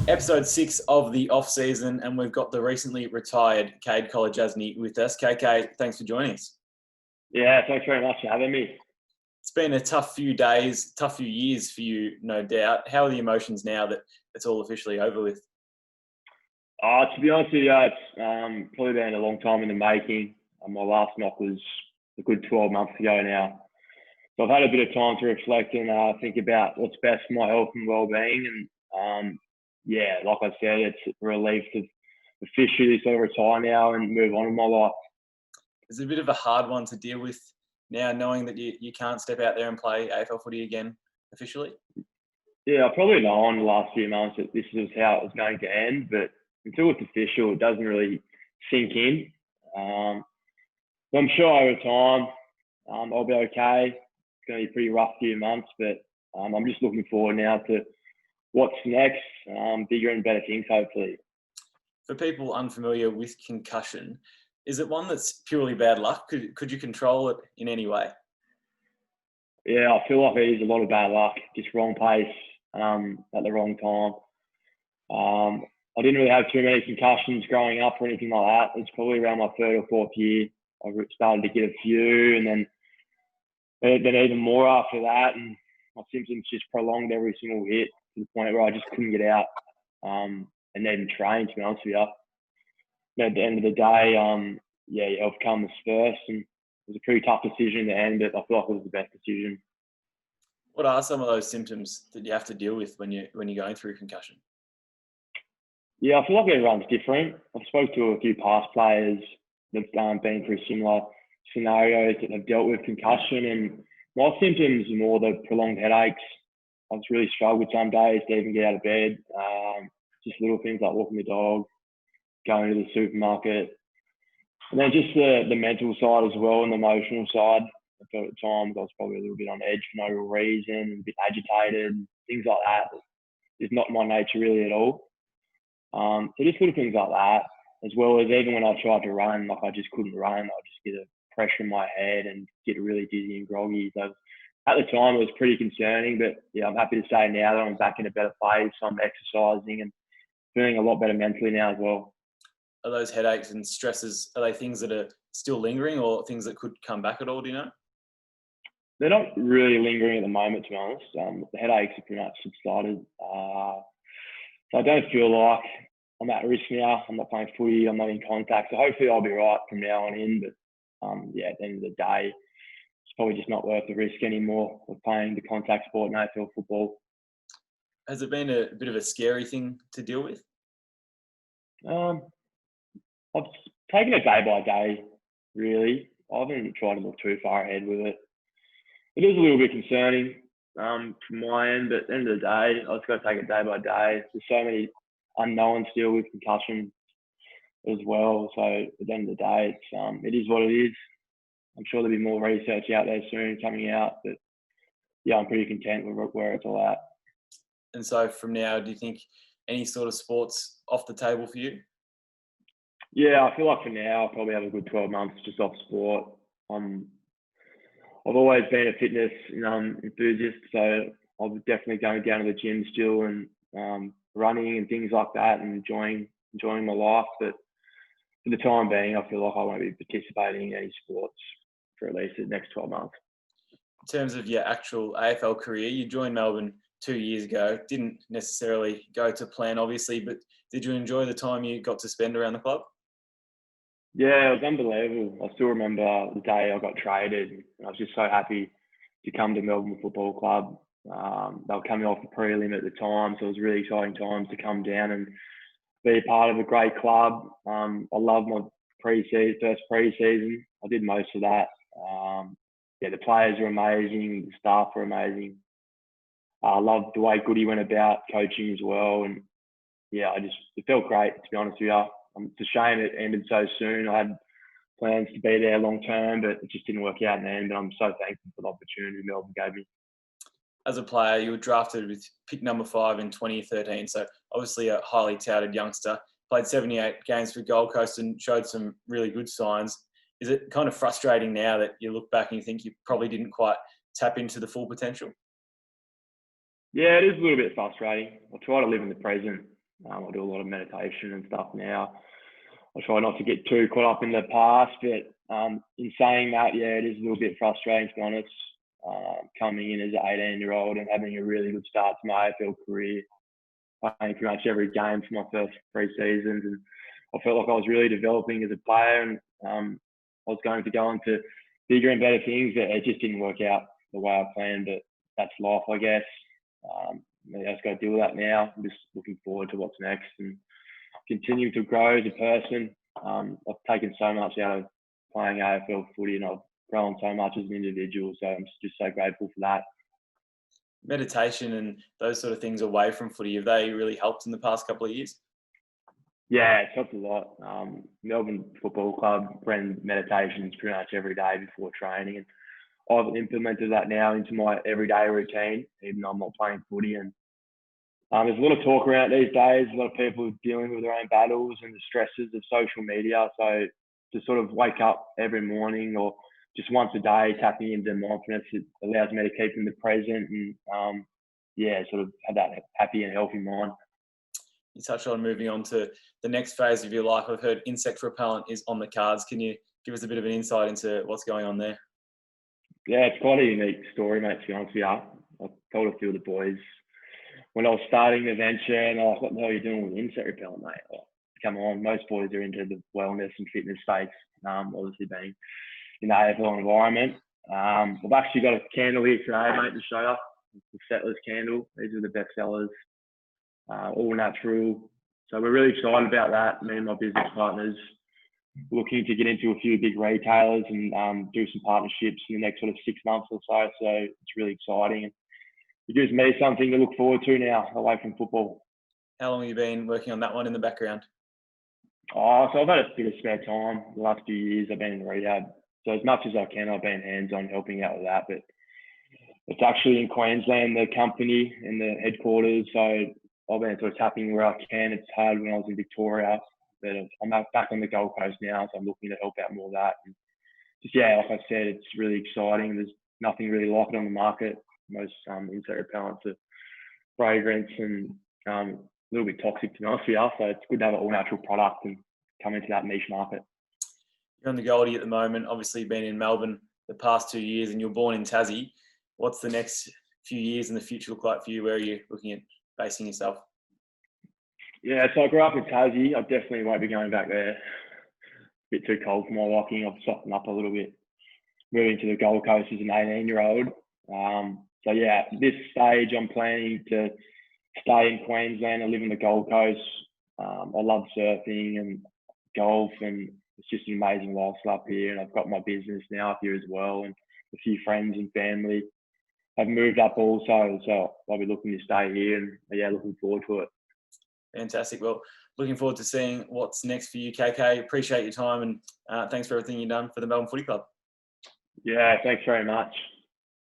Episode 6 of the off season, and we've got the recently retired Kade Kolodjashnij with us. KK, thanks for joining us. Yeah, thanks very much for having me. It's been a tough few days, tough few years for you, no doubt. How are the emotions now that it's all officially over with? To be honest with you, it's probably been a long time in the making. My last knock was a good 12 months ago now. So I've had a bit of time to reflect and think about what's best for my health and well-being. And yeah, like I said, it's a relief to officially sort of retire now and move on in my life. It's a bit of a hard one to deal with now, knowing that you can't step out there and play AFL footy again officially. Yeah, I've probably known the last few months that this is how it was going to end, but until it's official, it doesn't really sink in. So I'm sure over time I'll be okay. It's going to be a pretty rough few months, but I'm just looking forward now to what's next, bigger and better things, hopefully. For people unfamiliar with concussion, is it one that's purely bad luck? Could you control it in any way? Yeah, I feel like it is a lot of bad luck, just wrong pace at the wrong time. I didn't really have too many concussions growing up or anything like that. It's probably around my third or fourth year I started to get a few, and then even more after that. And my symptoms just prolonged every single hit to the point where I just couldn't get out and then train, to be honest with you. And at the end of the day, your health comes first, and it was a pretty tough decision in the end, but I feel like it was the best decision. What are some of those symptoms that you have to deal with when you're going through concussion? Yeah, I feel like everyone's different. I've spoke to a few past players that've been through similar scenarios that have dealt with concussion, and my symptoms are more the prolonged headaches. I've really struggled some days to even get out of bed. Just little things like walking the dog, going to the supermarket, and then just the mental side as well and the emotional side. I felt at times I was probably a little bit on edge for no real reason, a bit agitated, things like that. It's not my nature really at all. So just little things like that, as well as even when I tried to run, like I just couldn't run. I just get a pressure in my head and get really dizzy and groggy. So at the time it was pretty concerning, but yeah, I'm happy to say now that I'm back in a better place. I'm exercising and feeling a lot better mentally now as well. Are those headaches and stresses, are they things that are still lingering or things that could come back at all, do you know? They're not really lingering at the moment, to be honest. The headaches are pretty much subsided. So I don't feel like I'm at risk now. I'm not playing footy. I'm not in contact. So hopefully I'll be right from now on in. But yeah, at the end of the day, it's probably just not worth the risk anymore of playing the contact sport in AFL football. Has it been a bit of a scary thing to deal with? I've taken it day by day, really. I haven't tried to look too far ahead with it. It is a little bit concerning from my end, but at the end of the day, I just got to take it day by day. There's so many unknowns still with concussion as well. So at the end of the day, it is what it is. I'm sure there'll be more research out there soon coming out, but yeah, I'm pretty content with where it's all at. And so from now, do you think any sort of sports off the table for you? Yeah, I feel like for now, I'll probably have a good 12 months just off sport. I've always been a fitness enthusiast, so I'm definitely going down to the gym still and running and things like that and enjoying my life. But for the time being, I feel like I won't be participating in any sports for at least the next 12 months. In terms of your actual AFL career, you joined Melbourne 2 years ago. Didn't necessarily go to plan, obviously, but did you enjoy the time you got to spend around the club? Yeah, it was unbelievable. I still remember the day I got traded. I was just so happy to come to Melbourne Football Club. They were coming off the prelim at the time, so it was really exciting times to come down and be a part of a great club. I loved my first pre-season. I did most of that. Yeah, the players were amazing. The staff were amazing. I loved the way Goody went about coaching as well. And yeah, it felt great, to be honest with you. It's a shame it ended so soon. I had plans to be there long term, but it just didn't work out in the end. But I'm so thankful for the opportunity Melbourne gave me. As a player, you were drafted with pick number 5 in 2013. So obviously a highly touted youngster. Played 78 games for Gold Coast and showed some really good signs. Is it kind of frustrating now that you look back and you think you probably didn't quite tap into the full potential? Yeah, it is a little bit frustrating. I try to live in the present. I do a lot of meditation and stuff now. I try not to get too caught up in the past, but in saying that, yeah, it is a little bit frustrating, to be honest, coming in as an 18-year-old and having a really good start to my AFL career, playing pretty much every game for my first 3 seasons. And I felt like I was really developing as a player, and I was going to go on to bigger and better things, but it just didn't work out the way I planned. But that's life, I guess. I just got to deal with that now. I'm just looking forward to what's next and continue to grow as a person. I've taken so much out of playing AFL footy, and I've grown so much as an individual. So I'm just so grateful for that. Meditation and those sort of things away from footy, have they really helped in the past couple of years? Yeah, it's helped a lot. Melbourne Football Club ran meditations pretty much every day before training, and I've implemented that now into my everyday routine, even though I'm not playing footy. And there's a lot of talk around these days, a lot of people dealing with their own battles and the stresses of social media. So to sort of wake up every morning or just once a day, tapping into mindfulness, it allows me to keep in the present and, sort of have that happy and healthy mind. You touched on moving on to the next phase of your life. I've heard insect repellent is on the cards. Can you give us a bit of an insight into what's going on there? Yeah, it's quite a unique story, mate, to be honest with you. I told a few of the boys when I was starting the venture, and I was like, what the hell are you doing with insect repellent, mate? Like, come on, most boys are into the wellness and fitness space, obviously being in the AFL environment. I've actually got a candle here today, mate, to show you. It's the Settlers candle. These are the best sellers, all natural. So we're really excited about that. Me and my business partners looking to get into a few big retailers and do some partnerships in the next sort of 6 months or so. So it's really exciting. It gives me something to look forward to now, away from football. How long have you been working on that one in the background? So I've had a bit of spare time. The last few years I've been in rehab. So as much as I can, I've been hands-on helping out with that. But it's actually in Queensland, the company and the headquarters. So I've been sort of tapping where I can. It's hard when I was in Victoria. But I'm back on the Gold Coast now, so I'm looking to help out more of that. And just, like I said, it's really exciting. There's nothing really like it on the market. Most insect repellents are fragrance and a little bit toxic, to be honest with you. So it's good to have an all-natural product and come into that niche market. You're on the Goldie at the moment. Obviously, you've been in Melbourne the past 2 years, and you're born in Tassie. What's the next few years in the future look like for you? Where are you looking at basing yourself? Yeah, so I grew up in Tassie. I definitely won't be going back there. A bit too cold for my liking. I've softened up a little bit. Moving to the Gold Coast as an 18-year-old. So yeah, at this stage, I'm planning to stay in Queensland and live in the Gold Coast. I love surfing and golf, and it's just an amazing lifestyle up here. And I've got my business now up here as well, and a few friends and family have moved up also. So I'll be looking to stay here, and looking forward to it. Fantastic. Well, looking forward to seeing what's next for you, KK. Appreciate your time, and thanks for everything you've done for the Melbourne Footy Club. Yeah, thanks very much.